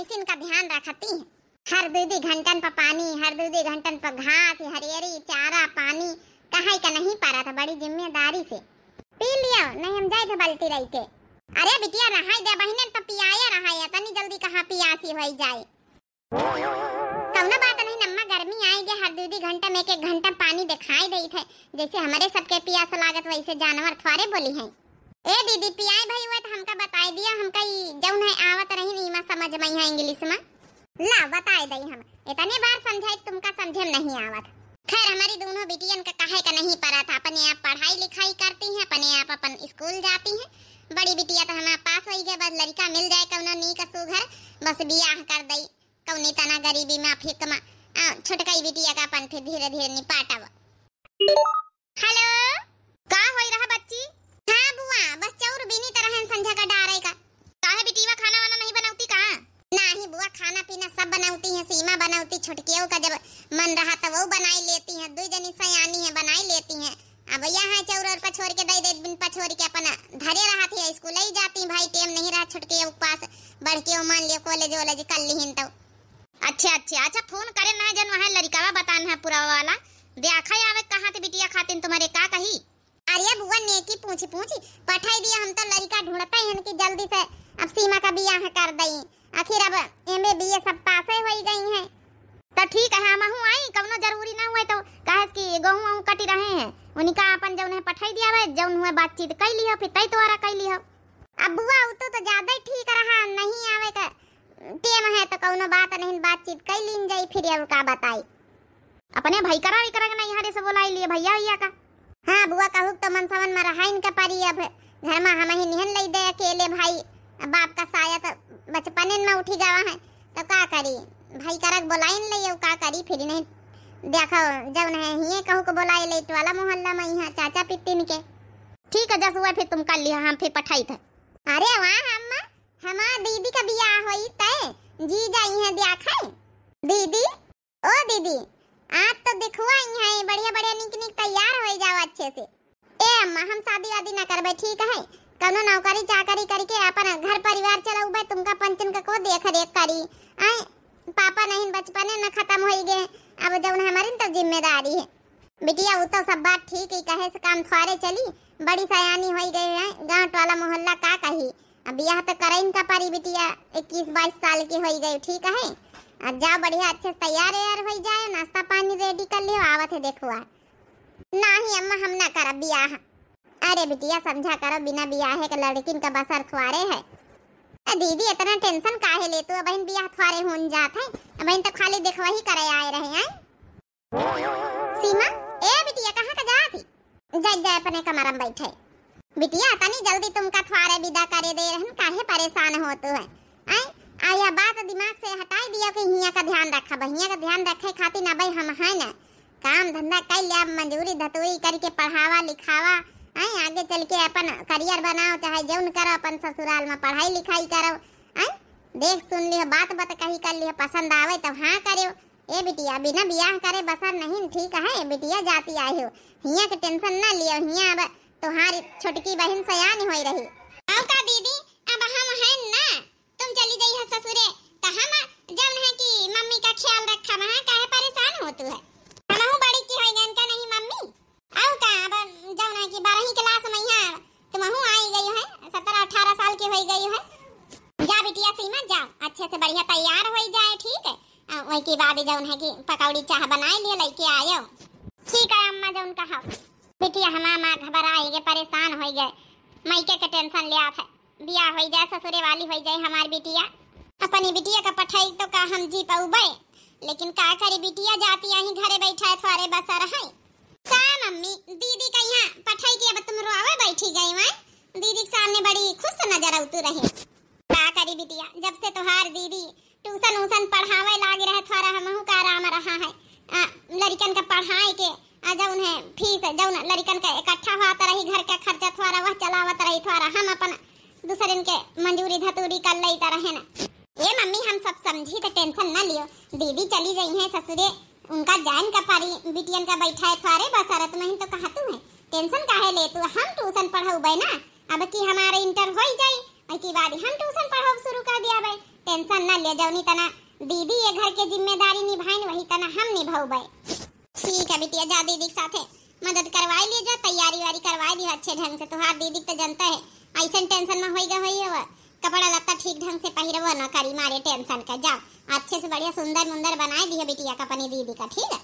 भैंसिन का ध्यान रखती है। हर 2 घंटन पर पानी, हर 2 घंटन पर घास, हरियरी, चारा, पानी कहीं का नहीं पड़ा था। बड़ी जिम्मेदारी से पी लिया, नहीं हम जाए थे बाल्टी रही के। अरे बिटिया रहाई दे बहने तो पियाया रहाया, तनी जल्दी कहाँ पियासी हो जाए। कौना बात नहीं नम्मा, गर्मी आई गए, हर 2 घंटा में 1 घंटा पानी दिखाई दई थे। जैसे हमारे सबके पियास लागत वैसे जानवर थोड़े बोली हैं। ए दीदी पियाई भाई हुआ तो हमका बताई दिया, हमका जौन है आवत रही नहीं में समझ में है इंग्लिश में। ला बताई दई हम, इतने बार समझाई तुमका समझे नहीं आवत। खैर हमारी दोनों बिटियन का काहे का नहीं पड़ा था, अपने आप पढ़ाई लिखाई करती हैं, अपने आप अपन स्कूल जाती हैं। बड़ी बिटिया तो हमारे पास हो गए, बस लड़का मिल जाए कौनो नी का सुघर, बस बियाह कर दई कौनी तना गरीबी में फिक में। छोटकाई बिटिया का अपन फिर धीरे धीरे निपाटब। हेलो का होई रहा बच्ची? हां बुआ बस चौर बीनी तरह संझा का डारे का। काहे बिटिया खाना वाना नहीं बनाती का? नहीं बुआ खाना पीना सब बनाती है, सीमा बनाती, छोटकियों का जब मन रहा तो वो बनाई लेती है, 2 जनी सयानी है बनाई लेती है। अब यहाँ चौर और पछोर के दे बिन पछोर के अपन धरे रहा थी, स्कूल ही जाती भाई, टेम नहीं रहा छोटके पास बढ़ के मान लियो कॉलेज वॉलेज कर लीहिन तो। अच्छा फोन करे ना जन वहां लड़कावा बतान है पूरा वाला देखा आवे कहां थे बिटिया खातिन तुम्हारे का कही। अरे बुआ नेकी पूछी पठाई दिया, हम तो लड़का ढूंढते हैं कि जल्दी से अब सीमा का बियाह कर दई। आखिर अब एमए बीए सब पास हो गई हैं तो ठीक है हम हूं आई, कवनो जरूरी ना हुए तो कहे कि गहूं कटी रहे हैं उनका अपन जौन है पठाई दिया है, जौन हुए बातचीत कर लियो फिर तई तोरा कर लियो। अब बुआ तो ज्यादा ही ठीक रहा, नहीं आवे का टेम है तो कौनो बात नहीं, बातचीत कर लीन जाई फिर अब का बताई। अपने भाई करा नहीं हरे से बोलाई लिए भैया का। हां बुआ कहू तो मन समन में रहा इनका परी, अब घर में हम ही निहन लई दे अकेले भाई, बाप का साया तो बचपने में उठी गवा है तो का करी, भाई करक बोलाइन ले का करी फिर नहीं देखो जौन है हिये कहू को बोलाई ले तो वाला मोहल्ला में यहाँ चाचा पितिन के। ठीक है जस हुआ फिर तुम कर लिया, हम फिर पठाई थे। अरे वाह अम्मा हमार दीदी का बियाह होई तय जी जाई है देखै दीदी। ओ दीदी आज तो दिखवा है बढ़िया निक तैयार हो जाओ अच्छे से। ए अम्मा हम शादी वादी ना करबे ठीक है, कनो नौकरी चाकरी करके अपन घर परिवार चलाऊबे, तुमका पंचन का को देख रेख करी। आए पापा नहीं बचपने में खत्म हो गए, अब जौन हमारी तो जिम्मेदारी है। बिटिया वो तो सब बात ठीक ही कहे से काम थोड़े चली, बड़ी सयानी हो गई है, गांव वाला मोहल्ला का कही। अब बियाह तो करें का पारी बिटिया 21-22 साल की हो गई ठीक है। अब जाओ बढ़िया अच्छे से तैयार हो जाए, नाश्ता पानी रेडी कर लियो, आवत है देखो। नहीं अम्मा हम ना करब बियाह। अरे बिटिया समझा करो बिना बियाह के लड़किन का बसर थुआरे है। दीदी इतना टेंशन काहे ले तू, बहन बियाह थुआरे होन जात है, बहन तो खाली देखवा ही करे आए रहे हैं। सीमा ए बिटिया कहां का जाती? जा अपने कमरा में बैठे। बिटिया तनी जल्दी तुमका थुआरे विदा करे दे रहन, काहे परेशान हो तू है? आया बात दिमाग से हटाई दिया कि हिया का ध्यान रखा, भैया का ध्यान रखे खातिर ना भाई हम है ना काम धंधा कर लिया, मंजूरी धतूरी करके पढ़ावा लिखावा, आगे चल के अपन करियर बनाओ, चाहे जौन करो अपन ससुराल में पढ़ाई लिखाई करो। देख सुन लियो बात कही कर लियो, पसंद आवे तो हाँ करो। ए बिटिया बिना बियाह करे बसर नहीं ठीक है। बिटिया जाती आई हो हिया के टेंशन ना लियो, हिया अब तुम्हारी छोटकी बहन सयानी होई रही। आओ का दीदी अब हम हैं ना, तुम चली गई है ससुरे तो हम जौन है कि मम्मी का ख्याल रखा, वहां काहे परेशान हो तू है? हमहु बड़ी की होई गन का नहीं मम्मी। आओ का अब जौन है कि 12वीं क्लास में यहाँ तुमहु आई गई है, 17-18 साल की होई गई है। जा बिटिया सीमा जा अच्छे से बढ़िया तैयार हो जाए ठीक है। वही के बाद जौन है कि पकौड़ी चाह बनाए लिए लेके आयो। ठीक है अम्मा जौन कहा। बिटिया हमारा घबरा गए परेशान हो गए, मायके के टेंशन लिया था, बियाह हो जाए ससुरे वाली हो जाए हमारी बिटिया। अपनी बिटिया का पठाई तो का हम जी पाऊबे, लेकिन का करी बिटिया जाती यहीं घरे बैठा थोड़े बसर है। का मम्मी दीदी का यहाँ पठाई की अब तुम रोवे बैठी गई मैं, दीदी के सामने बड़ी खुश नजर आती रही। का करी बिटिया जब से तोहार दीदी ट्यूशन पढ़ावे लागे रहे थोड़ा हमहु का आराम रहा है। लड़कन का पढ़ाई के जौन है फीस जौन लड़कन का इकट्ठा होता रही, घर का खर्चा थोड़ा वह चलावत रही, थोड़ा हम अपन दूसरे के मंजूरी धतूरी कर लेता रहे ना। ये मम्मी हम सब समझी तो टेंशन ना लियो, दीदी चली गई है ससुरे, उनका जान का पारी बिटियन का बैठा है थोड़े बसरत में ही तो कहतू है, टेंशन काहे ले तू? हम ट्यूशन पढ़ाऊबे ना, अब की हमारे इंटर हो जाई और की बाद हम ट्यूशन पढ़ाओ शुरू कर दिया भाई, टेंशन न ले, जौनी तना दीदी ये घर के जिम्मेदारी निभाइन वही तना हम निभाऊबे। ठीक है बिटिया, जा दीदी के साथे मदद करवाई ले, जा तैयारी वारी करवाई दी अच्छे ढंग से। तुहार दीदी तो जनता है ऐसा टेंशन में होइगा होइए, कपड़ा लत्ता ठीक ढंग से पहिरवा न करी मारे टेंशन का। जा अच्छे से बढ़िया सुंदर मुंदर बनाए दिया बिटिया का अपनी दीदी का। ठीक है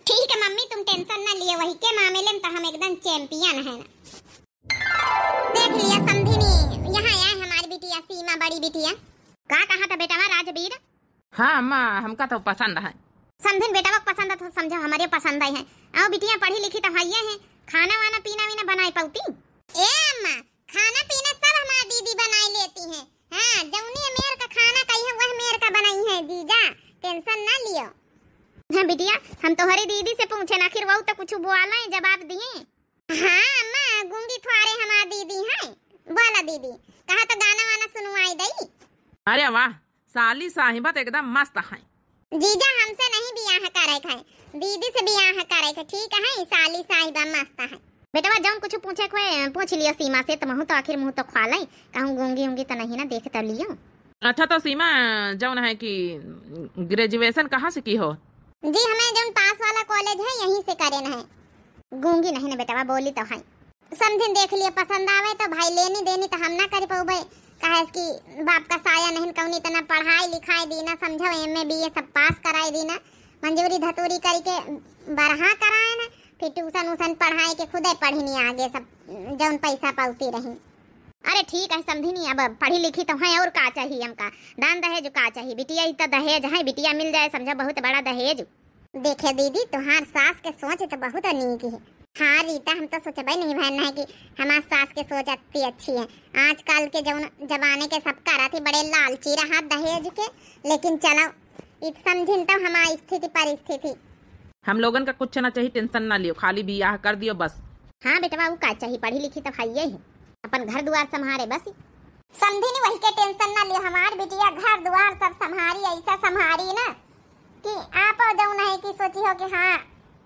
ठीक है मम्मी, तुम टेंशन न लिए, वही के मामले में तो हम एकदम चैंपियन है ना। देख लिया समधिनी, यहाँ आया हमारी बिटिया सीमा, बड़ी बिटिया। का कहा था बेटा राजवीर? हाँ अम्मा, हमका तो पसंद है। समधिन बेटा को पसंद है तो समझो हमारे पसंद आई है। आओ बिटिया पढ़ी लिखी तो है, खाना वाना पीना वीना बनाई पाती? ए अम्मा, खाना पीना सब हमारी दीदी बनाई लेती है। हाँ, जौनी मेर का खाना कही है वह मेर का बनाई है जीजा, टेंशन ना लियो। हाँ बिटिया, हम तुम्हारी दीदी से पूछे ना, आखिर वो तो कुछ बोला है जवाब दिए। हाँ अम्मा, गूंगी थोड़े हमारी दीदी है। बोला दीदी, कहा तो गाना वाना सुनवाई दई। अरे वाह, साली साहिबा तो एकदम मस्त है। जीजा हमसे नहीं बियाह करे है, दीदी से बियाह करे है। ठीक है, साली साहिबा मस्त है। बेटा जौन कुछ पूछे कोई पूछ लियो सीमा से, तो तो आखिर मुंह तो खाले, कहूं गूंगी उंगी तो नहीं ना देख तो लियो। अच्छा तो सीमा जौन है कि ग्रेजुएशन कहाँ से की हो? जी हमें जौन पास वाला कॉलेज है यहीं से करे है। गूंगी नहीं ना बेटा, बोली तो है। समझिन देख लिया, पसंद आवे तो भाई लेनी देनी तो हम ना कर पाऊबे, कहे कि बाप का साया नहीं कौनी तना पढ़ाई लिखाई दी ना, समझो एमए बीए सब पास कराई दी ना, मंजूरी धतूरी करके बरहा कराए ना, फिर ट्यूशन उसन पढ़ाई के खुदे पढ़नी आगे सब जौन पैसा पाती रही। अरे ठीक है समझी, अब पढ़ी लिखी तो है और का चाहिए हमका, दान दहेज का चाहिए बिटिया, इतना दहेज है बिटिया मिल जाए समझो, बहुत बड़ा दहेज। देखे दीदी तुम्हार सास के सोच तो बहुत नीक है। हाँ रीता, हम तो सोचबे नहीं बहन है कि हमार सास के सोच इतनी अच्छी है। आजकल के जमाने के सब करा थी बड़े लालची रहा दहेज के, लेकिन चलो इत समझिन तो हमारी स्थिति परिस्थिति। हम लोगन का कुछ ना चाहिए, टेंशन ना लियो, खाली बियाह कर दियो बस। हाँ बेटा बाबू का चाहिए, पढ़ी लिखी तो भाई है, अपन घर द्वार संभारे बस। समझी नहीं, वही के टेंशन ना लियो, हमार बिटिया घर द्वार सब संभारी, ऐसा संभारी ना कि आप जौन है कि सोची हो कि हाँ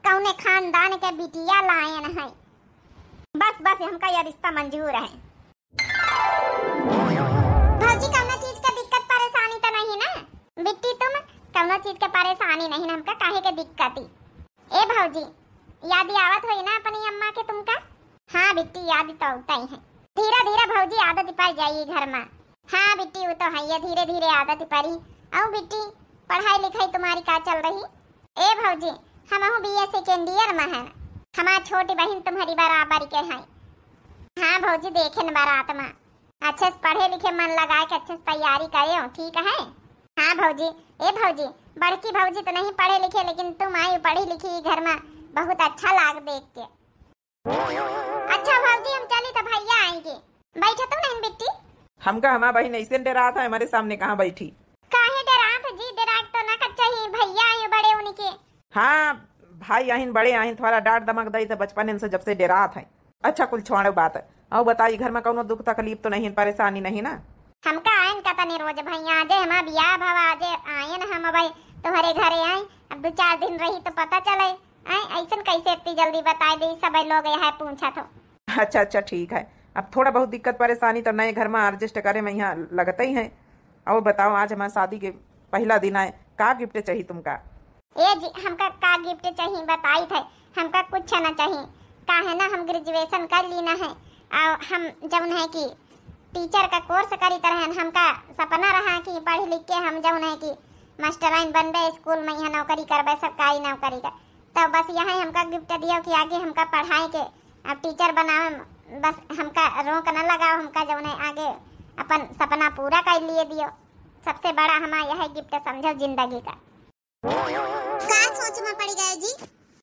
कौने खानदान के बिटिया लायन है। बस बस हमका यह रिश्ता मंजूर है। भौजी कौनो चीज के दिक्कत परेशानी तो नहीं ना बिट्टी, तुम कौनो चीज के परेशानी नहीं ना, हमका काहे के दिक्कत? ए भौजी याद आवत होई ना अपनी अम्मा के तुमका? हाँ बिट्टी याद तो होता ही है, धीरे धीरे भौजी आदत पड़ जाएगी घर में। हाँ बिट्टी वो तो है, ये धीरे धीरे आदत पड़ी। आओ बिट्टी पढ़ाई लिखाई तुम्हारी का चल रही? ए भौजी हम बीए सेकेंड ईयर में है, हमारी छोटी बहन तुम्हारी बराबर के है। हाँ भौजी देखे न बारात में अच्छे से पढ़े लिखे मन लगाए के अच्छे से तैयारी करे, ठीक है? हाँ भौजी। ए भौजी बड़की भौजी तो नहीं पढ़े लिखे, लेकिन तुम आई पढ़ी लिखी घर में, बहुत अच्छा लाग देख के। अच्छा भौजी हम चली तो भैया आएंगे, बैठा तो नहीं बिट्टी? हमका हमारा बहन ऐसे डरा था, हमारे सामने कहाँ बैठी? काहे डरा था जी, डरा तो ना कर चाहिए, भैया आए बड़े उनके। हाँ भाई आहिन बड़े आहिन, थोड़ा डांट दमक दई तो बचपन से जब से डरा था। अच्छा कुल छोड़ो बात, और बताई घर में कौनो दुख तकलीफ तो नहीं, परेशानी नहीं ना? हमका आयन का तनी रोज भैया आजे, हमारा बियाह भवा आजे आयन हम भाई तुम्हारे घरे आए, अब 2-4 दिन रही तो पता चले ऐसा कैसे इतनी जल्दी बता दी, सब लोग यहाँ पूछा तो। अच्छा अच्छा ठीक है, अब थोड़ा बहुत दिक्कत परेशानी तो नए घर में एडजस्ट करे में यहाँ लगता ही है। और बताओ आज हमारे शादी के पहला दिन है, का गिफ्ट चाहिए तुमका? ए जी हमका का गिफ्ट चाहिए बताई थे, हमका कुछ ना चाहिए, का है ना हम ग्रेजुएशन कर लेना है, और हम जब है कि टीचर का कोर्स करी तरह हमका सपना रहा कि पढ़ लिख के हम जब है कि मास्टराइन बनबे, स्कूल में यहाँ नौकरी करबे, सरकारी नौकरी का, तो बस यहाँ हमका गिफ्ट दियो कि आगे हमका पढ़ाई के अब टीचर बनावे, बस हमका रोक न लगाओ, हमका जब है आगे अपन सपना पूरा कर लिए दियो। सबसे बड़ा हमारा यह गिफ्ट समझो जिंदगी का। क्या सोच में पड़ गए जी?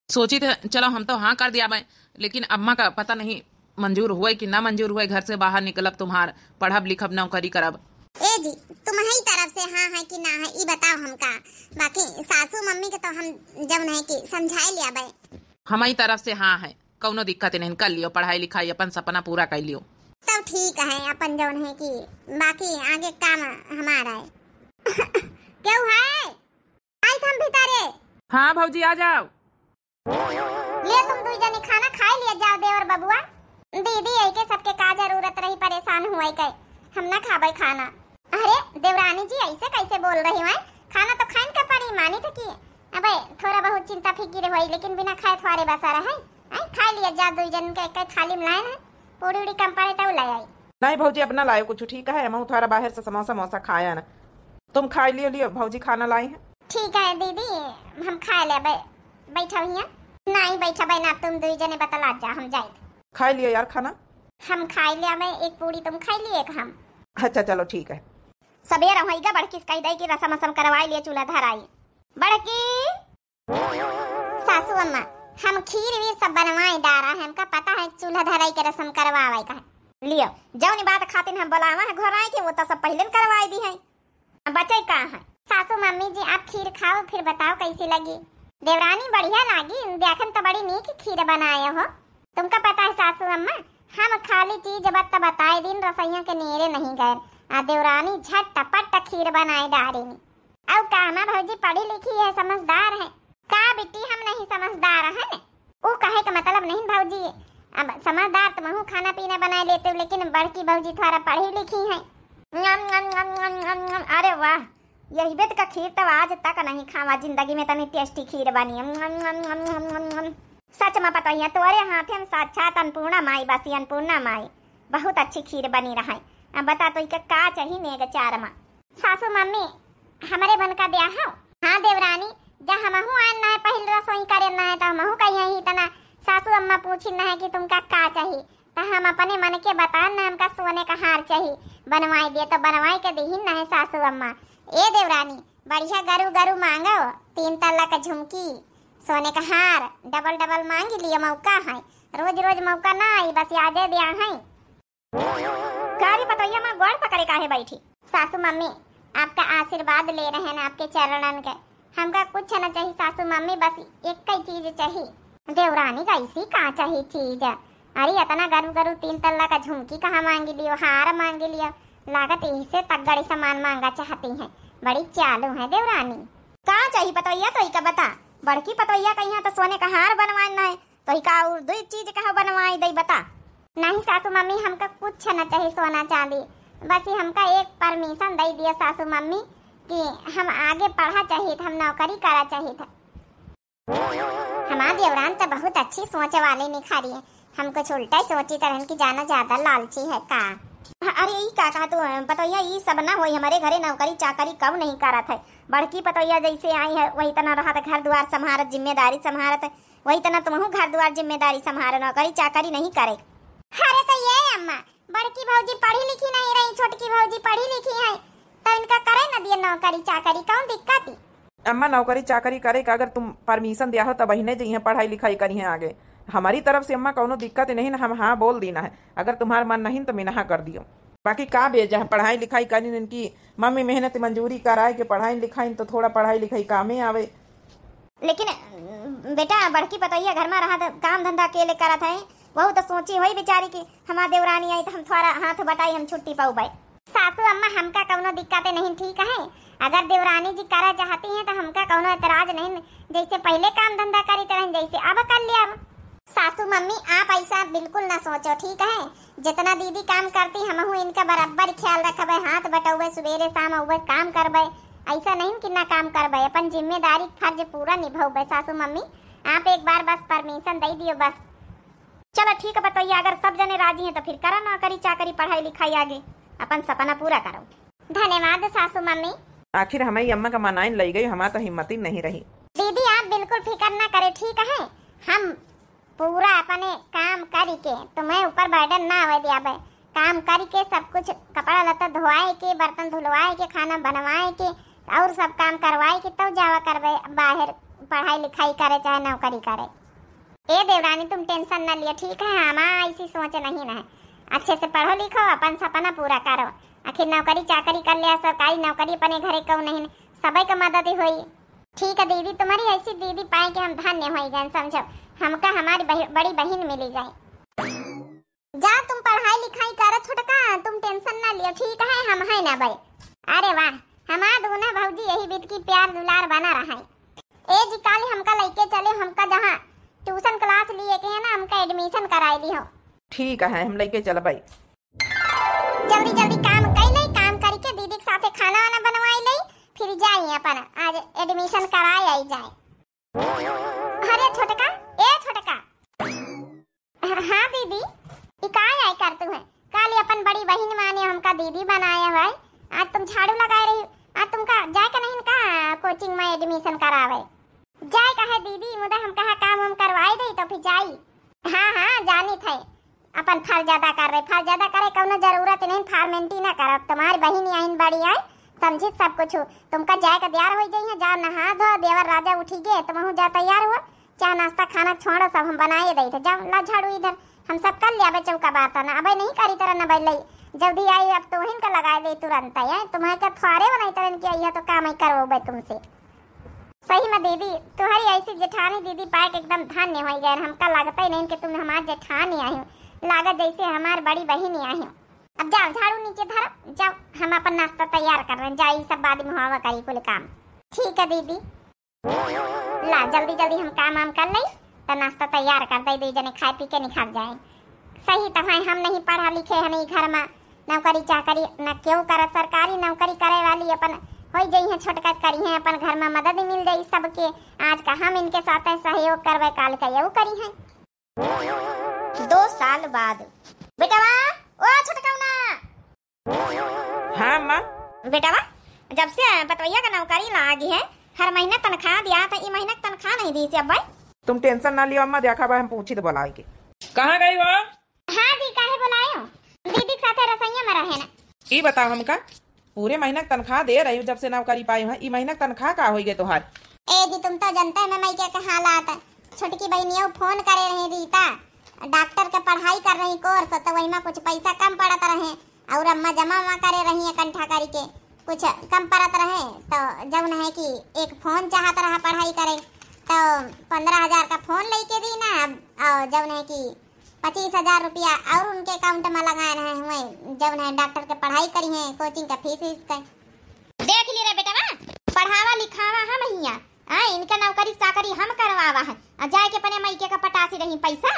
सोची थे चलो हम तो हाँ कर दिया भाई, लेकिन अम्मा का पता नहीं मंजूर हुआ कि ना मंजूर हुआ, घर से बाहर निकलब तुम्हार पढ़ब लिखब नौकरी करब। ए जी तुम्हारी तरफ से हाँ है कि ना है ये बताओ हमका, बाकी सासू मम्मी के तो हम जब नहीं कि समझाई लिया भाई। हमारी तरफ से हाँ है, कौनो दिक्कत नहीं, कर लियो पढ़ाई लिखाई, अपन सपना पूरा कर लियो। तब ठीक है, अपन जौन है कि बाकी आगे काम हमारा है। क्यों है आई तुम भीतरे? हाँ भौजी आ जाओ। ले तुम दो जने खाना खा लिया जाओ देवर बबुआ, दीदी आई के सबके का जरूरत रही परेशान हुए के, हम ना खाबे खाना। अरे देवरानी जी ऐसे कैसे बोल रही हो? खाना तो खाइन का पड़ी, मानी तो की अबे थोड़ा बहुत चिंता फिक्र होई, लेकिन बिना खाए थोड़े बसा रहे हैं। खा लिया जा, दो जन के एक थाली में लाए है, पूरी उड़ी कम पड़े तो ले आई। नहीं भौजी अपना लाए कुछ, ठीक है मैं थोड़ा बाहर से समोसा मौसा खाया ना, तुम खा लियो भौजी खाना लाई है। ठीक है दीदी हम खा ले, बैठा हिया नहीं बैठा बहना, तुम दो जने बतला जा, हम जाए। खा लियो यार खाना। हम खा लिया, मैं एक पूरी तुम खा लिए एक हम। अच्छा चलो ठीक है। सबेरा होइगा बड़की कह दे कि रसम रसम करवाई लिए, चूल्हा धराई। बड़की सासू अम्मा हम खीर वीर सब बनवाई डारा है, हमका पता है चूल्हा धराई के रसम करवावे का लियो। जौनी बात खातिर हम बुलावा है घर आए के वो तो सब पहले करवाई दी है, बचे कहाँ है। सासू मम्मी जी आप खीर खाओ फिर बताओ कैसी लगी। देवरानी बढ़िया लागी, देखन तो बड़ी नीक खीर बनाए हो। तुमका पता है सासू अम्मा हम खाली चीज बताए दिन रसोइया के नेरे नहीं गए, देवरानी झटपट खीर बनाए डारी। अब कहना भौजी पढ़ी लिखी है समझदार है का बेटी, हम नहीं समझदार है न? वो कहे का मतलब नहीं भौजी, अब समझदार तो महू खाना पीना बनाए लेते हो, लेकिन बड़की भौजी थोड़ा पढ़ी लिखी है। अरे वाह यही बेत का खीर तो आज तक नहीं खावा जिंदगी में, तनी टेस्टी खीर बनी। सच में पता है तोरे हाथे में साक्षात अन्नपूर्णा माई बसी, अन्नपूर्णा माई बहुत अच्छी खीर बनी रहा है। अब बता तो का चाहिए नेग चार माँ। सासू मम्मी हमारे बन का ब्याह है। हाँ देवरानी जब हमहू आना है पहले रसोई करना है तो हमहू कहीं ही तना सासू अम्मा पूछी ना है कि तुमका का चाहिए, तो हम अपने मन के बता ना हमका सोने का हार चाहिए, बनवाई दिए तो बनवाई के दही ना है सासू अम्मा। ए देवरानी बढ़िया गरु गरु मांगो, 3 तल्ला का झुमकी, सोने का हार डबल डबल मांगी लिए, मौका है रोज रोज मौका ना आई, बस यादे दिया है। गाड़ी बताइए माँ गोड़ पकड़े काहे बैठी। सासू मम्मी आपका आशीर्वाद ले रहे हैं आपके चरणन के, हमका कुछ न चाहिए सासू मम्मी, बस एक ही चीज चाहिए। देवरानी का इसी कहाँ चाहिए चीज, अरे इतना गरु गरु 3 तल्ला का झुमकी कहाँ मांगी लियो, हार मांगी लियो, लागत इससे तगड़ी सामान मांगा चाहती हैं, बड़ी चालू है देवरानी। कहाँ चाहिए पतोइया तो का बता, बड़की पतोइया कहीं तो सोने का हार बनवाना है तो का और 2 चीज कहाँ बनवाई दई बता। नहीं सासू मम्मी हमका कुछ न चाहिए सोना चांदी, बस हमका एक परमिशन दे दिया सासू मम्मी कि हम आगे पढ़ा चाहिए, हम नौकरी करा चाहिए था। हमारा देवरान तो बहुत अच्छी सोच वाले निखारी है, हम कुछ उल्टा सोची तरह की जाना ज्यादा लालची है का। अरे यही का कहा तू पतोइया ये सब ना होई, हमारे घरे नौकरी चाकरी कब नहीं करत है। बड़की पतोइया जैसे आई है वही तना रहा घर द्वार संभारत, जिम्मेदारी संभारत है, वही तना तुमहू घर द्वार जिम्मेदारी संभार, नौकरी चाकरी नहीं करे। अरे तो ये अम्मा बड़की भौजी पढ़ी लिखी नहीं रही, छोटकी भौजी पढ़ी लिखी है तो इनका करे न दिए नौकरी चाकरी, कौन दिक्कत है। अम्मा नौकरी चाकरी करे का अगर तुम परमिशन दिया हो तब बहने जी पढ़ाई लिखाई करी है आगे, हमारी तरफ से अम्मा कोनो दिक्कत नहीं ना, हम हाँ बोल देना है, अगर तुम्हारा मन नहीं तो मिनहा कर दियो। बाकी का बेजा है पढ़ाई लिखाई करी, इनकी मम्मी मेहनत मंजूरी कराए कि पढ़ाई लिखाई तो थोड़ा पढ़ाई लिखाई कामे आवे। लेकिन बेटा बड़की पतोइया घर में रहा काम धंधा अकेले करत है, वह तो सोची हुई बेचारी की हमारा देवरानी आई तो हम थोड़ा हाथ बटाई हम छुट्टी पाऊ भाई। सासू अम्मा हमका कौनो दिक्कतें नहीं, ठीक है अगर देवरानी जी करा चाहती हैं तो हमका कौनो एतराज नहीं, जैसे पहले काम धंधा करी तरह जैसे अब कर लिया। सासू मम्मी आप ऐसा बिल्कुल ना सोचो, ठीक है जितना दीदी काम करती हमहू इनका बराबर ख्याल रखबे, हाथ बटौबे, सवेरे शाम औबे काम करबे, ऐसा नहीं कि ना काम करबे, अपन जिम्मेदारी फर्ज पूरा निभाओबे। सासू मम्मी आप एक बार बस परमिशन दे दियो बस। चलो ठीक है बताइए, अगर सब जने राजी हैं तो फिर करो नौकरी चाकरी पढ़ाई लिखाई आगे अपन सपना पूरा करो। धन्यवाद सासू मम्मी। आखिर हमारी अम्मा का मनाइन लग गई, हमारा तो हिम्मत ही नहीं रही। दीदी आप बिल्कुल फिक्र ना करे, ठीक है हम पूरा अपने काम करके तुम्हें ऊपर बर्डन ना आवे दिया, काम करके सब कुछ कपड़ा लत्ता धोआए के, बर्तन धुलवाए के, खाना बनवाए के और सब काम करवाए के तब जावा करवे बाहर पढ़ाई लिखाई करे चाहे नौकरी करे। ए देवरानी तुम टेंशन ना लियो, ठीक है हमारा ऐसी सोच नहीं ना है, अच्छे से पढ़ो लिखो अपन सपना पूरा करो, आखिर नौकरी चाकरी कर लिया सरकारी नौकरी अपने घरे क्यों नहीं, सभी का मदद हुई। ठीक है दीदी तुम्हारी ऐसी दीदी पाए कि हम धन्य हो गए, समझो हमका हमारी बड़ी बहन मिली गई। जा तुम पढ़ाई लिखाई करो छोटका, तुम टेंशन ना लियो, ठीक है हम है ना भाई। अरे वाह हमारा दूना भौजी यही बीत की प्यार दुलार बना रहा है। ए जी काली हमका लेके चले, हमका जहाँ ट्यूशन क्लास लिए के है ना हमका एडमिशन कराई दी हो। ठीक है हम लेके चल भाई। जल्दी जल्दी काम कर ले, काम करके दीदी के साथ साथे खाना वाना बनवाई ले, फिर जाई अपन आज एडमिशन कराए आई जाए। अरे छोटका, ए छोटका। हाँ दीदी, ई का आई करतू है? काली अपन बड़ी बहन माने हमका दीदी बनाया भाई। आज तुम झाड़ू लगाए रही, आज तुमका जाए का नहीं का कोचिंग में एडमिशन करावे? जाए का है दीदी, मुदा हम कहा काम हम करवाए दे तो फिर जाई। हाँ हाँ जानी थे, अपन फर्ज अदा कर रहे, फर्ज अदा करे कौनो जरूरत नहीं, फॉर्मेलिटी ना करब। तुम्हारी बहन आइन बड़ी है, समझी सब कुछ। तुमका जाए का तैयार हो जाई है, जाओ नहा धो, देवर राजा उठी गए तुम जा तैयार हुआ, चाह नाश्ता खाना छोड़ो सब हम बनाए दे थे। जाओ ला झाड़ू इधर, हम सब कर लिया चौका बात ना, अब नहीं करी तरह न बैल जल्दी आई, अब तो हिन का लगाए दे तुरंत है। तुम्हारे का थोड़े बनाई तरह की आई है तो काम ही करो तुमसे। सही में दीदी, तुम्हारी ऐसी जेठानी दीदी पाए के एकदम धन्य हो गए। हमका लगता ही नहीं कि तुम हमारे जेठानी आई हो, लागत जैसे हमारी बड़ी बहन आई हो। अब जाओ झाड़ू नीचे धर, जाओ हम अपन नाश्ता तैयार कर रहे हैं, जाइए सब बाद में हुआ करी कुल काम। ठीक है दीदी, ला जल्दी जल्दी हम काम वाम कर ले तो नाश्ता तैयार कर दे, दो जने खाए पी के निखर जाए। सही तो है, हम नहीं पढ़ा लिखे है, नहीं घर में नौकरी चाकरी न क्यों कर, सरकारी नौकरी करे वाली अपन हो जाई है, छोटकट करी है, अपन घर में मदद मिल जाई सबके। आज का हम इनके साथ सहयोग करवे, काल का यू करी है। 2 साल बाद बेटावा, ओ छोटकौना। हाँ माँ। बेटावा, जब से बतवैया का नौकरी लागी है, हर महीना तनख्वाह दिया था, ई महीना तनख्वाह नहीं दी से। अब भाई तुम टेंशन ना लियो अम्मा, देखा भाई हम पूछी तो बुलाए के। कहाँ गई हो? हाँ जी, काहे बुलायो? दीदी के साथे रसोईया में रहे ना। ई बताओ हमका, पूरे महीना तनख्वाह दे रही हूँ जब से नौकरी पाई है, ई महीना तनख्वाह का होई गए तोहार? ए जी तुम तो जानते हैं मैं क्या हालात है। छोटकी बहनियों फोन करे रही रीता, डॉक्टर के पढ़ाई कर रही कोर्स, तो वही में कुछ पैसा कम पड़त रहे, और अम्मा जमा करे रही इकट्ठा करी के कुछ कम पड़त रहे, तो जब है कि एक फोन चाहत रहा पढ़ाई करे, तो 15,000 का फोन लेके दी ना, और जब है कि 25,000 रुपया और उनके अकाउंट में लगाए रहे हुए, जब है डॉक्टर के पढ़ाई करी है, कोचिंग का फीस इसका देख ली रे बेटा, पढ़ावा लिखावा हम हिया, इनका नौकरी चाकरी हम करवावा है, जाए के पने मायके का पटासी रही पैसा।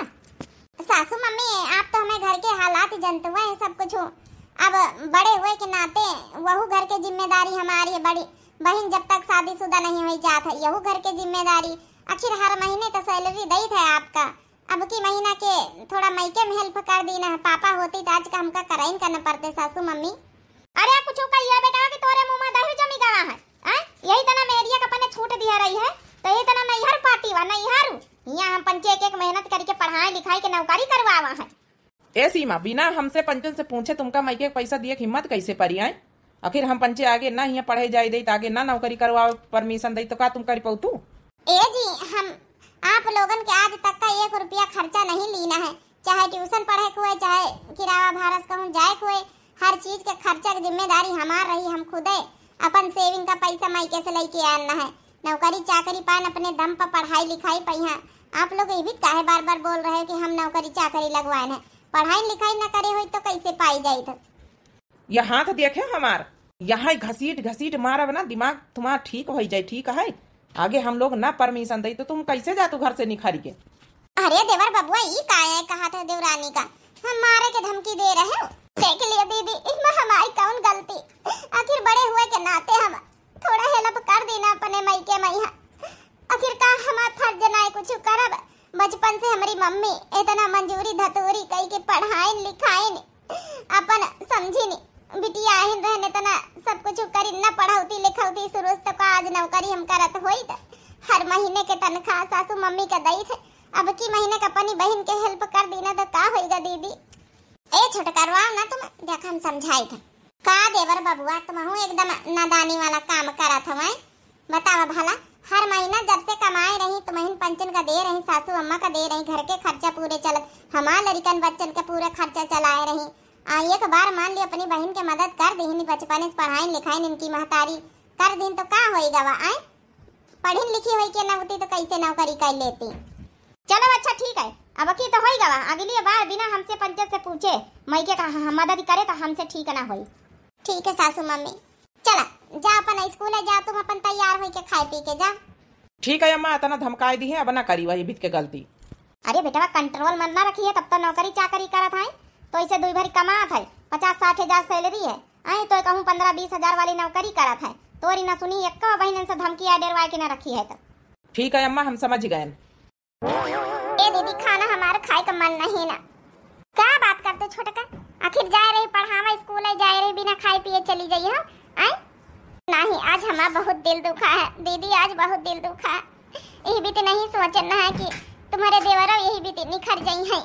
सासू मम्मी आप तो हमें घर के हालात जानते हुए सब कुछ, अब बड़े हुए के नाते वहू घर के जिम्मेदारी हमारी है। बड़ी बहन जब तक शादीशुदा नहीं हुई जात है, यहू घर के जिम्मेदारी। आखिर हर महीने तो सैलरी दी था आपका, अब की महीना के थोड़ा मायके में हेल्प कर दी ना, पापा होती तो आज का हमका कराइन करना पड़ते सासू मम्मी। अरे कुछ कहिया बेटा कि तोरे मुंह में दही जमी गवा है, यही तना मेरिया का पने छूट दिया रही है, तो यही तना नहीं हर पार्टी वा नहीं हर यहाँ हम पंचे एक मेहनत करके पढ़ाई लिखाई के नौकरी करवावा है। ए सीमा, बिना हमसे पंचन से पूछे तुमका मायके पैसा दिए हिम्मत कैसे परी आए? आखिर हम पंचे आगे ना यहाँ पढ़े जाए दे, आगे ना नौकरी करवाओ परमिशन दे, तो का तुम कर पाऊ? ए जी हम आप लोगन के आज तक का 1 रुपया खर्चा नहीं लेना है, चाहे ट्यूशन पढ़े को चाहे किराया भाड़ा कहूँ जाए को, हर चीज के खर्चा की जिम्मेदारी हमार रही। हम खुदे अपन सेविंग का पैसा मायके से लेके आना है, नौकरी चाकरी पान अपने दम पर पढ़ाई लिखाई पहिया। आप लोग ये भी काहे बार बार बोल रहे हो कि हम नौकरी चाकरी लगवाए हैं? पढ़ाई लिखाई न करे हुई तो कैसे पाई जाई? तो यहाँ तो देखे हमार यहाँ घसीट घसीट मारब ना, दिमाग तुम्हारा ठीक हो जाए। ठीक है, आगे हम लोग ना परमिशन दे तो तुम कैसे जा तू घर से निखरी के? अरे देवर बबुआ ये काहे कहा था देवरानी का, हम मारे के धमकी दे रहे हो? देख लिया दीदी, इसमें हमारी कौन गलती? आखिर बड़े हुए के नाते हम थोड़ा हेल्प कर देना अपने मायके में। आखिर का हमारा फर्ज ना है कुछ करब? बचपन से हमारी मम्मी इतना मंजूरी धतूरी कई के पढ़ाई लिखाई अपन समझी नहीं, बिटिया आहिन रहने तना सब कुछ करी न पढ़ाउती लिखाउती शुरू से तो आज नौकरी हम करत होई, त हर महीने के तनख्वाह सासू मम्मी का दई थे, अब की महीने का अपनी बहन के हेल्प कर देना तो का होएगा दीदी? ए छोटकरवाओ ना तुम, देख हम समझाई थे का देवर बबुआ, तुम एकदम नादानी वाला काम करत हवे। बतावा भला, हर महीना जब से कमाए रही तुम्हें पेंशन का दे रही, सासू अम्मा का दे रही, घर के खर्चा पूरे चलत, हमार लड़कन बच्चन के पूरे खर्चा चलाए रही। एक बार मान ली अपनी बहन के मदद कर दी, बचपन से पढ़ाई लिखाई इनकी महतारी कर दी तो का होएगा? वा आए पढ़ी लिखी हुई के न होती तो कैसे नौकरी कर लेती? चलो अच्छा ठीक है, अब की तो होएगा, अगली बार बिना हमसे पंचायत से पूछे मायके का मदद करे तो हमसे ठीक ना होई। ठीक है सासू मम्मी, चला जा अपन स्कूल है, जा तुम अपन तैयार होके खाए पी के जा। ठीक है अम्मा, इतना धमकाई दी है, अब ना करी वही बीत के गलती। अरे बेटा कंट्रोल मन ना रखी है, तब तो नौकरी चाकरी करत है, तो इसे 2 भरी कमात है, 50-60 हजार सैलरी है, आई तो कहूँ 15-20 हजार वाली नौकरी करत है, तोरी न सुनी एक बहन से धमकी आ डरवा के न रखी है। तो ठीक है अम्मा, हम समझ गए। ए दीदी, खाना हमारा खाए का मन नहीं ना। क्या बात करते छोटका, आखिर जाए रही पढ़ावा स्कूल है, जाए रही बिना खाए पिए चली जाइए। हम आई नहीं, आज हमारा बहुत दिल दुखा है दीदी, आज बहुत दिल दुखा है। यही भी तो नहीं सोचना है कि तुम्हारे देवरा यही भी निखर जाई है।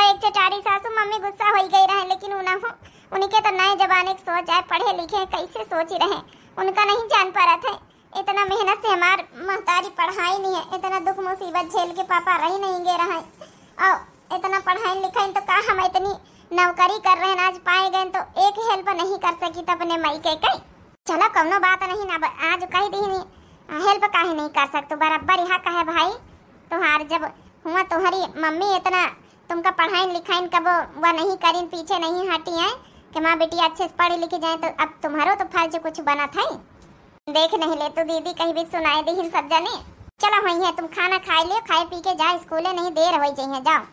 एक चटारी सासू मम्मी गुस्सा हो गई रहे, लेकिन उन्हें हो उनके तो नए जमाने की सोच है, पढ़े लिखे कैसे सोच रहे, उनका नहीं जान पा रहा था। इतना मेहनत से हमार महतारी पढ़ाई नहीं है, इतना दुख मुसीबत झेल के पापा रही नहीं गे रहे, और इतना पढ़ाई लिखाई तो का हम इतनी नौकरी कर रहे हैं, आज पाए गए तो एक हेल्प नहीं कर सकी तो अपने मई के कई। चलो कौनो बात नहीं ना, आज कही दी नहीं हेल्प काहे नहीं कर सकते, बराबर यहाँ कहे भाई तुम्हार जब हुआ तुम्हारी मम्मी इतना तुमका पढ़ाई लिखाई कब वह नहीं करी, पीछे नहीं हटी है कि माँ बेटी अच्छे से पढ़ी लिखी जाए, तो अब तुम्हारो तो फर्ज कुछ बना था। देख नहीं ले तो दीदी कहीं भी सुनाए दी सब जाने। चलो वही है, तुम खाना खाए लियो, खाए पी के जाओ स्कूले, नहीं देर हो जाइए, जाओ।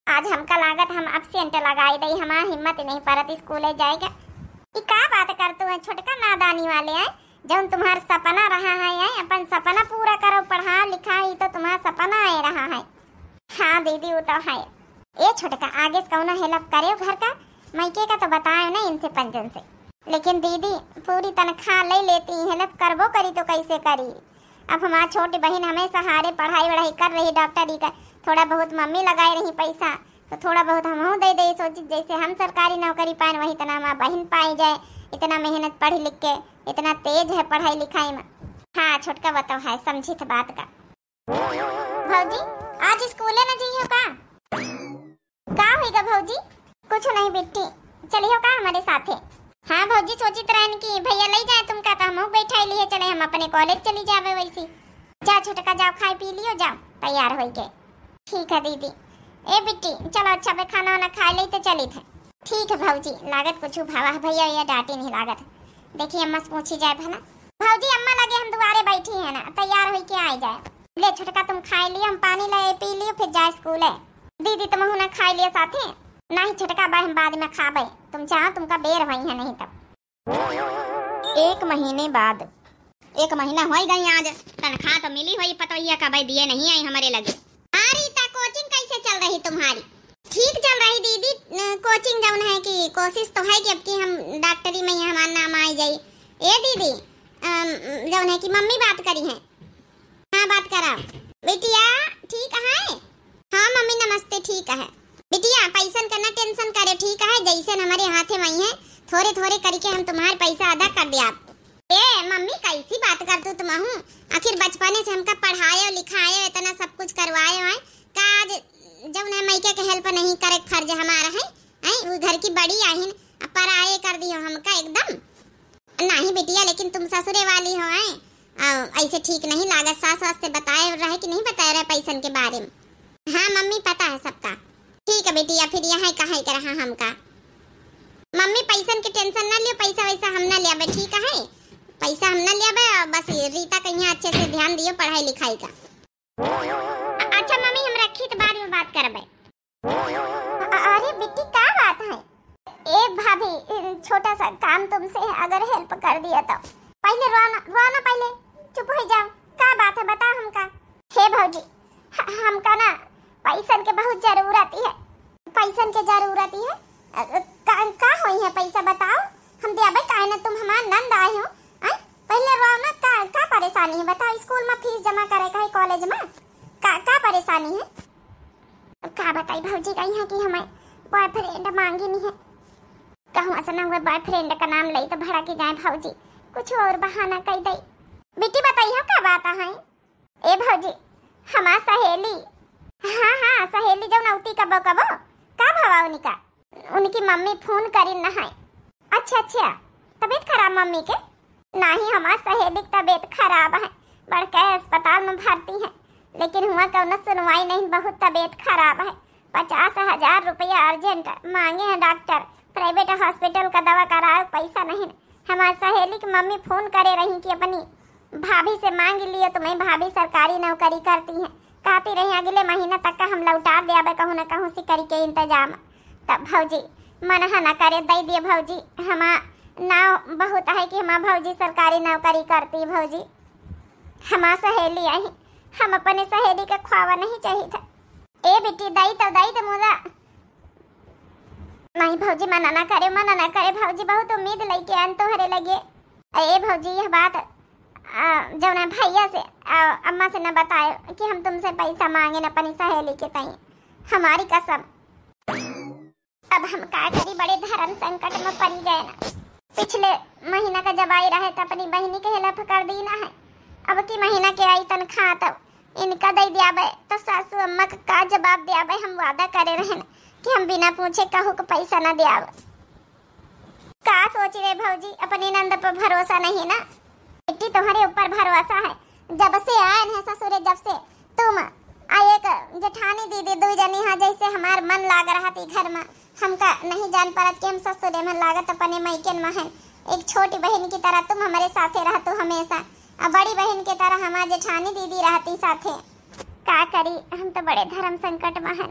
आज हमका लागत हम एब्सेंट लगाई दी, हमारा हिम्मत नहीं परत स्कूले जाएगा। क्या बात करते हैं छोटका, नादानी वाले हैं। जब तुम्हारा सपना रहा है अपन सपना पूरा करो, पढ़ा लिखा ही तो तुम्हारा सपना आ रहा है। हाँ दीदी वो तो है। ये छोटका आगे से कौन हेल्प करे घर का मैके का तो बताए ना इनसे पंजन से, लेकिन दीदी पूरी तनख्वाह ले लेती, हेल्प करबो करी तो कैसे करी। अब हमारी छोटी बहन हमें सहारे पढ़ाई वढ़ाई कर रही, डॉक्टरी का थोड़ा बहुत मम्मी लगाई रही पैसा, तो थोड़ा बहुत हम दे दे, सोची जैसे हम सरकारी नौकरी पाए वही इतना हमारा बहन पाई जाए, इतना मेहनत पढ़ी लिख के, इतना तेज है पढ़ाई लिखाई में। हाँ छोटका बताओ है, समझी थ बात का। भौजी आज स्कूले न जाइयो का होगा भौजी? कुछ नहीं बेटी, चलियो का हमारे साथे। हाँ भौजी सोची तरह कि भैया ले जाए तुमका, तो हम बैठा लिए चले, हम अपने कॉलेज चली जावे वैसी। जा छोटका जाओ, खाए पी लियो, जाओ तैयार हो के। ठीक है दीदी। ए बेटी चलो अच्छा पे खाना वाना खा ले तो चली थे। ठीक है भौजी, लागत कुछ भावा भैया या डांटी नहीं लागत। देखिए अम्मा से पूछी जाए भला। भौजी अम्मा लगे हम दुआरे बैठी है ना, तैयार हो के आ जाए। ले छोटका तुम खाए लियो, हम पानी ले पी लियो, फिर जाए स्कूल है। दीदी तुम ना खाए लियो साथे? नहीं छोटका हम बाद में खाबे, तुम चाहो तुमका बेर हुई है नहीं तब। एक महीने बाद, 1 महीना हो गई आज, तनख्वाह तो मिली हुई पतोहिया का भाई दिए नहीं आई हमारे लगे। रीता कोचिंग कैसे चल रही तुम्हारी? ठीक चल रही दीदी, कोचिंग जौन है कि कोशिश तो है कि अब की हम डॉक्टरी में हमारा नाम आ जाए। ए दीदी जौन है कि मम्मी बात करी है। हाँ बात करा बेटिया, ठीक है? हाँ मम्मी नमस्ते, ठीक है बिटिया, पैसन का ना टेंशन करे, ठीक है? जैसे हमारे हाथे में है थोड़े थोड़े करके हम तुम्हारे पैसा अदा कर दे। आप ए मम्मी कैसी बात कर तू तुम? आखिर बचपने से हमका पढ़ाए लिखाए, इतना सब कुछ करवाए है का आज जब ना मैके के हेल्प नहीं करे फर्ज हमारा है? वो घर की बड़ी आहिन पर आए कर दियो हमका एकदम। नहीं बेटिया, लेकिन तुम ससुरे वाली हो ऐसे ठीक नहीं लागत। सास वास्ते बताए रहे कि नहीं बताए रहे पैसन के बारे में? हाँ मम्मी पता है सबका। ठीक है बेटिया, फिर यहाँ कहा कर रहा हमका। मम्मी पैसन के टेंशन ना लियो, पैसा वैसा हम ना लिया, ठीक है? पैसा हम ना लिया, बस रीता कहीं अच्छे से ध्यान दियो पढ़ाई लिखाई का। अच्छा मम्मी हम रखी तो बाद में बात करबे। अरे बेटी क्या बात है? एक भाभी छोटा सा काम तुमसे अगर हेल्प कर दिया तो। पहले रोना पहले चुप हो जाओ, क्या बात है बता हमका। हे भौजी हमका ना पैसन के बहुत जरूरत है, पैसन के जरूरत है। का होई है पैसा बताओ, हम देबे काहे ना, तुम हमार नंद आए हो। पहले रोना, का परेशानी है बताओ? स्कूल में फीस जमा करे का है, कॉलेज में का परेशानी है? का बताई भौजी का यहाँ की हमें बॉयफ्रेंड मांगी नहीं है, कहूँ ऐसा ना हुआ बॉयफ्रेंड का नाम ले तो भड़ा के जाए भौजी, कुछ और बहाना कह दे। बेटी बताइए क्या बात है? ए भौजी हमार सहेली, हाँ सहेली जो नौती कबो का भावा उनकी मम्मी फोन करी ना है। अच्छा तबीयत खराब मम्मी के? नहीं हमार सहेली की तबीयत खराब है, बड़का अस्पताल में भर्ती है, लेकिन हुआ कौन सुनवाई नहीं, बहुत तबीयत खराब है। 50,000 रुपया अर्जेंट मांगे हैं डॉक्टर, प्राइवेट हॉस्पिटल का दवा कराए पैसा नहीं। हमारी सहेली की मम्मी फोन करे रही कि अपनी भाभी से मांग लियो, तुम्हें भाभी सरकारी नौकरी करती है, कहती रही अगले महीने तक का हम लौटा देवे कहूँ न कहूँ से करी के इंतजाम। तब भौजी मन न करे दे दिए भौजी, हम नाव बहुत है कि हमार भौजी सरकारी नौकरी करती भौजी। हमार सहेली आई, हम अपने सहेली के ख्वावा नहीं चाहिए था। ए बेटी दाई तो मुला नहीं भौजी, मना ना करे भौजी, बहुत उम्मीद लेके आन तोहरे लगे। ए भौजी यह बात जौन भैया से अम्मा से न बताए कि हम तुमसे पैसा मांगे न अपनी सहेली के तई, हमारी कसम। अब हम का करी, बड़े धर्म संकट में पड़ गए ना। पिछले महीना का जब आई रहे तो अपनी बहनी के हेल्प कर दी ना है। अब की महीना के आई तनख्वाह तो इनका दे दियाबे तो सासू अम्मा का जवाब दियाबे। हम वादा करे रहे कि हम बिना पूछे कहू को पैसा न दियाब। का सोच रहे भौजी, अपनी नंद पर भरोसा नहीं ना। बेटी तुम्हारे ऊपर भरोसा है, जब से आए हैं ससुरे, जब से तुम एक जेठानी दीदी दो जनी हाँ जैसे हमार मन लाग रहा थी घर में। हमका नहीं जान पारत कि हम ससुरे में लागत अपने मैकेन में है। एक छोटी बहन की तरह तुम हमारे साथे रहते हमेशा, और बड़ी बहन की तरह हमार जेठानी दीदी रहती साथे। का करी, हम तो बड़े धर्म संकट में है,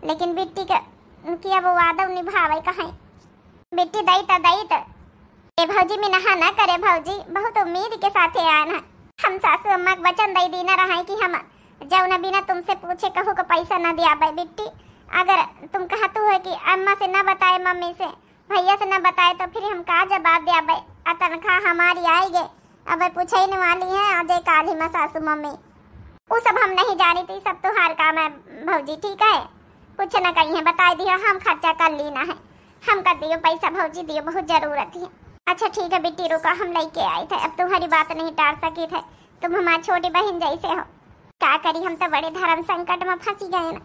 लेकिन बिट्टी की अब वादा निभावे कहाँ। बिट्टी दई तो ए भौजी में नहा ना करे भौजी, बहुत उम्मीद के साथे आना। हम सासू अम्मा के वचन दई देना रहा कि हम जौना बिना तुमसे पूछे कहू को पैसा न दिया। बिट्टी अगर तुम कहतू है कि अम्मा से न बताए, मम्मी से भैया से न बताए, तो फिर हम का जवाब दिया। तनख्वाह हमारी आएगी, अब पूछने वाली है आज काली में सासू मम्मी। वो सब हम नहीं जानी थी, सब तुम्हार काम है भौजी, ठीक है। कुछ न कही है, बता दिया, हम खर्चा कर लेना है। हम कर दियो पैसा भौजी, दियो, बहुत जरूरत है। अच्छा ठीक है बेटी, रुका, हम लेके आए थे। अब तुम्हारी बात नहीं टाल सकी थे, तुम हमारी छोटी बहन जैसे हो। क्या करी, हम तो बड़े धर्म संकट में फंसी गए ना।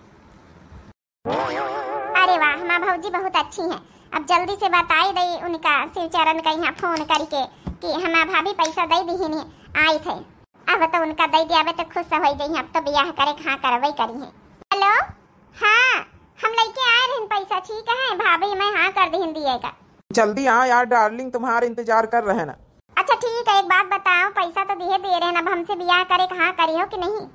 अरे वाह, हमार भौजी बहुत अच्छी हैं। अब जल्दी से बताई दई उनका शिवचरण का यहाँ फोन करके कि हमार भाभी पैसा दे दी है आई थे। अब तो उनका दे दिया तो खुश हो जाइए। अब तो ब्याह करे हाँ करवाई करी है। हेलो, हाँ हम लेके आए रहे पैसा, ठीक है भाभी, मैं हाँ कर दी दिएगा। जल्दी आ यार डार्लिंग, तुम्हारा इंतजार कर रहे ना। अच्छा ठीक है, एक बात बताओ, पैसा तो दिए दे रहे हैं, अब हमसे ब्याह करे हाँ करी हो कि नहीं?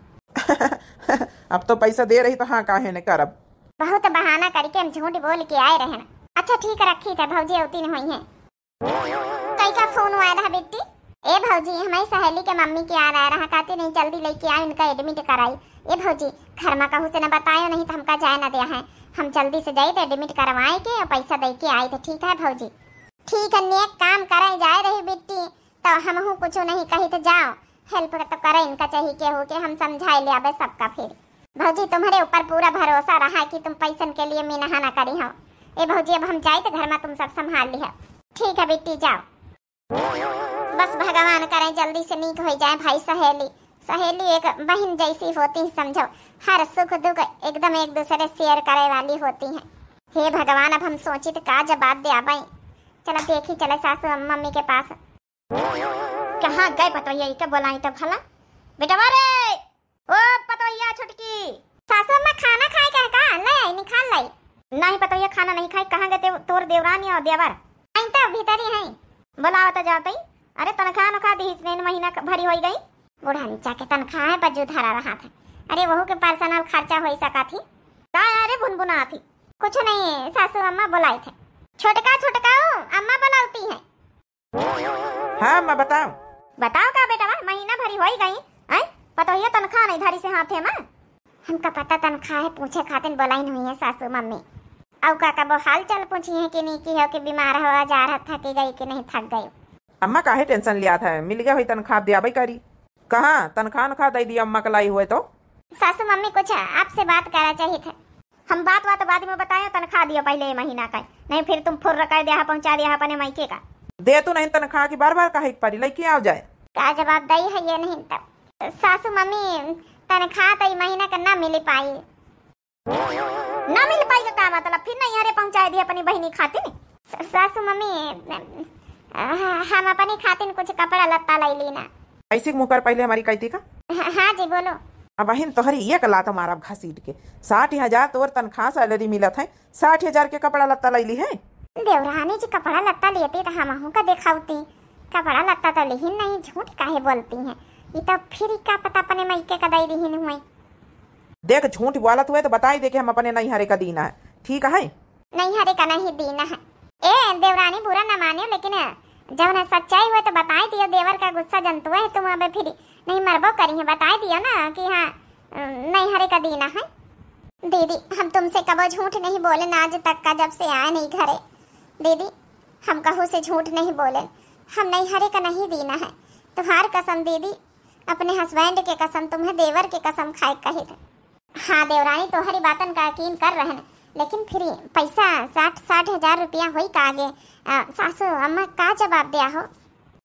अब तो पैसा दे रही तो हाँ काहे ने करब। बहुत बहाना करके हम झूठ बोल के आए रहे ना। अच्छा ठीक है, रखी था भौजी होती नहीं हुई है। कई का फोन आया रहा बेटी? ए भौजी, हमारी सहेली के मम्मी के आ रहा कहती नहीं जल्दी लेके आए, उनका एडमिट कराई। ए भौजी घर में कहू से न बतायो, नहीं तो हमका जाए न दिया है। हम जल्दी से जाए थे एडमिट करवाए के और पैसा दे के आए थे, ठीक है भौजी? ठीक है, नेक काम करे जाए रही बेटी, तो हम हूँ कुछ नहीं कही तो जाओ, हेल्प तो करे इनका चाहिए के हो के हम समझाए ले आबे सबका। फिर भौजी तुम्हारे ऊपर पूरा भरोसा रहा कि तुम पैसन के लिए मीनहा न करी हो। ए भौजी अब हम जाए तो घर में तुम सब संभाल लिया, ठीक है बेटी जाओ। बस भगवान करे जल्दी से नीक हो जाए भाई। सहेली एक बहन जैसी होती है, समझो, हर सुख दुख एकदम एक दूसरे शेयर करे वाली होती है। हे भगवान, अब हम सोची तो का जवाब दे आबाई। चलो देखी चले सासू मम्मी के पास। कहाँ गए पतोहिया, क्या बोलाई तो भला बेटा रे, ओ पतोहिया छुटकी। सासू अम्मा खाना खाए क्या का? ले नहीं खा लाई। नहीं पतोहिया खाना नहीं खाई, कहाँ गए तोर देवरानी और देवर? आई तो भीतर ही है, बुलावा तो जाते ही। अरे तनख्वाह नखा दी, इसने महीना भरी हो गई। बूढ़ा नीचा के तनख्वाह है बजू धरा रहा था। अरे वहू के पर्सनल खर्चा हो सका थी। अरे भुनभुना थी, कुछ नहीं, सासू अम्मा बुलाई थे। छोटका अम्मा बुलाती है। हाँ मैं बताओ का बेटा, महीना भरी हो गई, पतोहिया तनख्वाह नहीं धरी से हाथे में। हमका पता तनख्वाह है, पूछे खातिर बुलाई नहीं है सासू मम्मी। और का वो हाल चाल पूछी है कि नहीं की हो, कि बीमार हो जा रहा, थकी गई कि नहीं थक गई। अम्मा काहे टेंशन लिया था, मिल गया हुई तनख्वाह दिया भाई करी। कहाँ तनख्वाह दे दिया अम्मा कलाई हुए तो? सासू मम्मी कुछ आपसे बात करना चाहिए था। हम बात बाद में बताए, तनख्वाह दिया पहले महीना का, नहीं फिर तुम फुर्र कर दिया पहुंचा दिया अपने मायके का। दे तो नहीं तनख्वाह की बार बार काहे परी लेके आओ जाए। क्या जवाब दई है ये नहीं तब सासू मम्मी, तनख्वाह तो महीना का ना मिल पाई का मतलब फिर नहीं अरे पहुंचा दिया अपनी बहनी खातिर। सासू मम्मी हम अपनी खातिर कुछ कपड़ा लत्ता लाई लेना। ऐसी मुकर पहले हमारी कहती का। हाँ जी बोलो। अब बहन तोहरी ये कला तुम्हारा घसीट के 60,000 तोर तनख्वाह सैलरी मिलत है, 60,000 के कपड़ा लत्ता लाई ली है। देवरानी जी कपड़ा लत्ता लेती तो हम का दिखाती, कपड़ा लत्ता तो लिहिन नहीं, झूठ काहे बोलती हैं। ये तो फिर का पता अपने मायके का दई दिहिन हुई। देख झूठ बोलत हुए तो बताई दे के हम अपने नहीं हरे का दीना है, ठीक है? नहीं हरे का नहीं दीना है। ए देवरानी बुरा न मानी माने, लेकिन जब ना सच्चाई हुए तो बता दियो। देवर का गुस्सा जनतुआ है तुम अबे फिर नहीं मरबो करी है, बता दियो ना कि हाँ नहीं हरे का दीना है। दीदी हम तुमसे कबो झूठ नहीं बोले ना आज तक का, जब से आए नहीं घरे। दीदी हम कहू से झूठ नहीं बोले, हम नहीं हरे का नहीं दीना है। तुम्हार कसम दीदी, अपने हस्बैंड के कसम, तुम्हें देवर के कसम खाए कही थे। हाँ देवरानी तोहरी बातन का यकीन कर रहे हैं, लेकिन फिर पैसा 60 हजार रुपया हुई का आगे सासू अम्मा का जवाब दिया हो?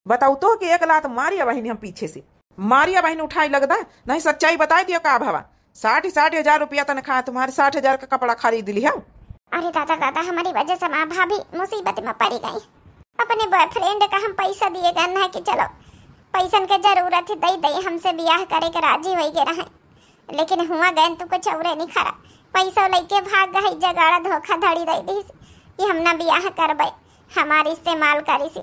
बताऊ तो कि एक लात मारिया बहनी हम पीछे से मारिया बहनी उठाई लगता नहीं, सच्चाई बता दियो का भावा। 60 हजार रुपया तनख्वाह, तुम्हारे 60 हजार का कपड़ा खरीद लिया। अरे दादा दादा, हमारी वजह से माँ भाभी मुसीबत में पड़ गई। अपने बॉयफ्रेंड का हम पैसा दिए गए कि चलो पैसन के जरूरत है दई दई, हमसे ब्याह करे के राजी हो गए रहे, लेकिन हुआ गए तो कुछ और नहीं खरा। पैसा लेके भाग गई, जगाड़ा धोखाधड़ी दे दी कि हम ना ब्याह करबे, हमारी इस्तेमाल करी सी,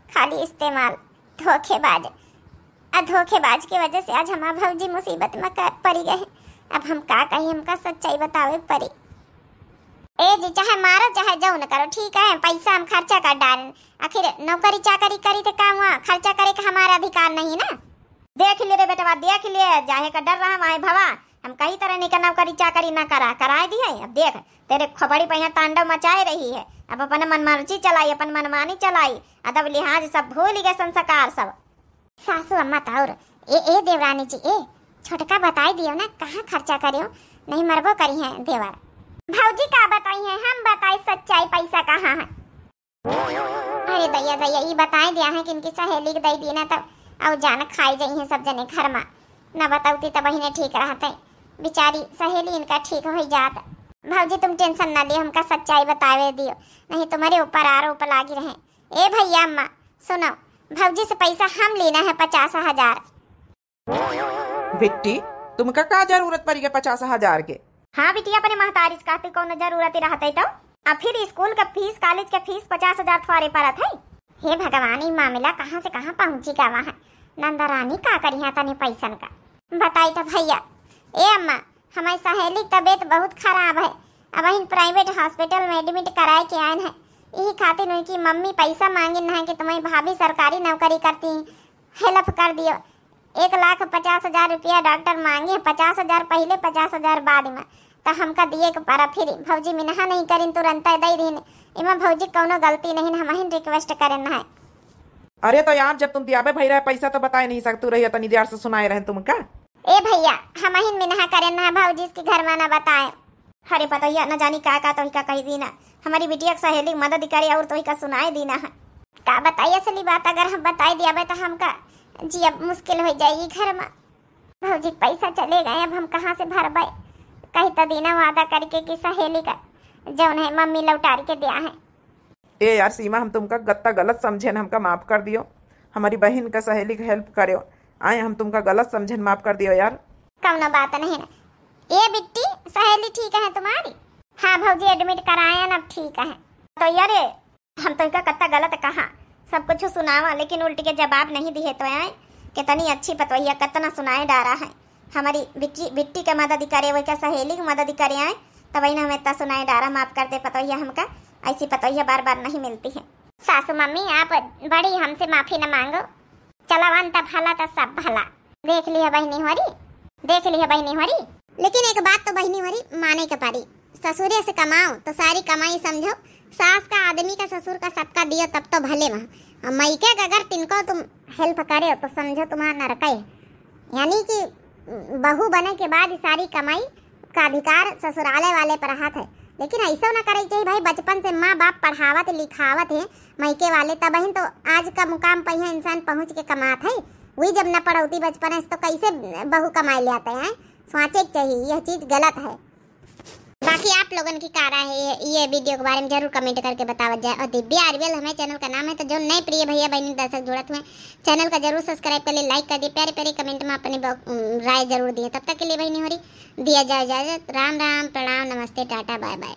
खाली इस्तेमाल, धोखेबाज। धोखेबाज की वजह से आज हमारा भौजी मुसीबत में पड़ी गए। अब हम का कही, हमका सच्चाई बतावे पड़ी। ए जी चाहे मारो चाहे जाओ न करो, ठीक है, पैसा हम खर्चा कर डालें, आखिर नौकरी चाकरी करी थे काम, हुआ खर्चा करे का हमारा अधिकार नहीं ना। देख ले रे बेटा, देख लिए, जाहे का डर रहा माए भवा, हम कई तरह नहीं का नौकरी चाकरी ना कराए दी है। अब देख तेरे खोपड़ी पे यहाँ तांडव मचाए रही है, अब अपन मनमर्जी चलाई, अपन मनमानी चलाई, अदब लिहाज सब भूल गए, संस्कार सब। सासू अम्मा ताउर ए देवरानी जी, ए छोटका बताई दियो ना कहाँ खर्चा करियो, नहीं मरबो करी है देवर। भौजी का बताई है, हम बताई सच्चाई, पैसा कहाँ है? अरे दैया दैया, ये बताई दिया है कि इनकी सहेली दे दी ना, तब और जान खाई जाई है सब जने घर में, न बताऊती तब बहिने ठीक रहते, बेचारी सहेली इनका ठीक हो जात। भौजी तुम टेंशन ना लियो, हमका सच्चाई बतावे दियो, नहीं तुम्हारे ऊपर आरोप लागी रहे। ए भैया अम्मा सुनो, भौजी से पैसा हम लेना है 50 हजार। बेटी तुमका का जरूरत पड़ी 50 हजार के? हाँ बिटिया, अपने महतारी का कौन जरूरत रहते तो अब फिर स्कूल का फीस, कॉलेज का फीस 50 हजार थोड़े पड़त है। हे भगवान, ये मामला कहाँ से कहाँ पहुँची गवा है। नंदा रानी का करिया तने पैसन का बताई तो भैया। ए अम्मा, हमारी सहेली तबीयत बहुत खराब है, अब इन प्राइवेट हॉस्पिटल में एडमिट कराए के आए हैं, यही खातिर उनकी मम्मी पैसा मांगे न है कि तुम्हारी भाभी सरकारी नौकरी करती, हेल्प कर दियो। 1,50,000 रुपया डॉक्टर मांगे, 50 हजार पहले 50 हजार बाद में, तो हमका दिए के पारा फिर भौजी मिनहा नहीं करीन, तुरंत दे दीन, इमा भौजी कौनो गलती नहीं, हम ही रिक्वेस्ट करें है। अरे तो यार जब तुम दियाबे भई रहे पैसा तो बता नहीं सकतू रही, तनी देर से सुनाए रहे तुमका। ए भैया हम ही मिनहा करें ना, भौजी इसके घर में ना बताए। अरे पता ही न जानी का तो ही का कही दीना, हमारी बिटिया सहेली मदद करे और तो ही का सुनाए दीना है। का बताइए असली बात, अगर हम बताई दिया तो हमका जी अब मुश्किल हो जाएगी घर में। भौजी पैसा चले गए, अब हम कहाँ से भरबे? कही तो दीना वादा करके कि सहेली का जौन है मम्मी लौटार के दिया है। ए यार सीमा, हम तुमका गत्ता गलत समझे न, हमका माफ कर दियो, हमारी बहन का सहेली का हेल्प करो आए, हम तुमका गलत समझे, माफ कर दियो यार। कौन बात नहीं ना। ये बिट्टी सहेली ठीक है तुम्हारी? हाँ भौजी एडमिट कराया ना, अब ठीक है। तो यार हम तो इनका कत्ता गलत कहा, सब कुछ सुनावा लेकिन उल्टी के जवाब नहीं दिए, तो आए कितनी अच्छी पतोहिया कतना सुनाए डारा है, हमारी बिट्टी का मदद करे, वही का सहेली की मदद करे आए, तब वही ना हमें इतना सुनाए डारा। माफ कर दे पतोहिया, हमका ऐसी पतोहिया बार बार नहीं मिलती है। सासू मम्मी आप बड़ी हमसे माफी न मांगो, चलावन तब भला तो सब भला। देख लिया बहनी हमारी, देख लिया बहनी हमारी, लेकिन एक बात तो बहनी हमारी माने के पारी, ससुरे से कमाओ तो सारी कमाई समझो, सास का आदमी का ससुर का सबका दियो तब तो भले वहाँ, मैके अगर तिनको तुम हेल्प करे तो समझो तुम्हारा नरक है। यानी कि बहू बने के बाद सारी कमाई का अधिकार ससुराले वाले पर हाथ है, लेकिन ऐसा ना करे चाहिए भाई। बचपन से माँ बाप पढ़ावत लिखावत है मैके वाले, तब ही तो आज का मुकाम पर इंसान पहुँच के कमात है। वही जब न पढ़ौती बचपन है तो कैसे बहू कमाए ले आते हैं? सोचे चाहिए, यह चीज़ गलत है। बाकी आप लोगों की क्या राय है ये वीडियो के बारे में जरूर कमेंट करके बतावत जाए। और दिव्या आरबीएल हमारे चैनल का नाम है, तो जो नए प्रिय भैया बहनी दर्शक जुड़त हुए चैनल का जरूर सब्सक्राइब कर ले, लाइक कर दिए, प्यारे प्यारे कमेंट में अपनी राय जरूर दिए। तब तक के लिए बहनी हो रही दिया जाए इजाजत। राम राम, प्रणाम, नमस्ते, टाटा, बाय बाय।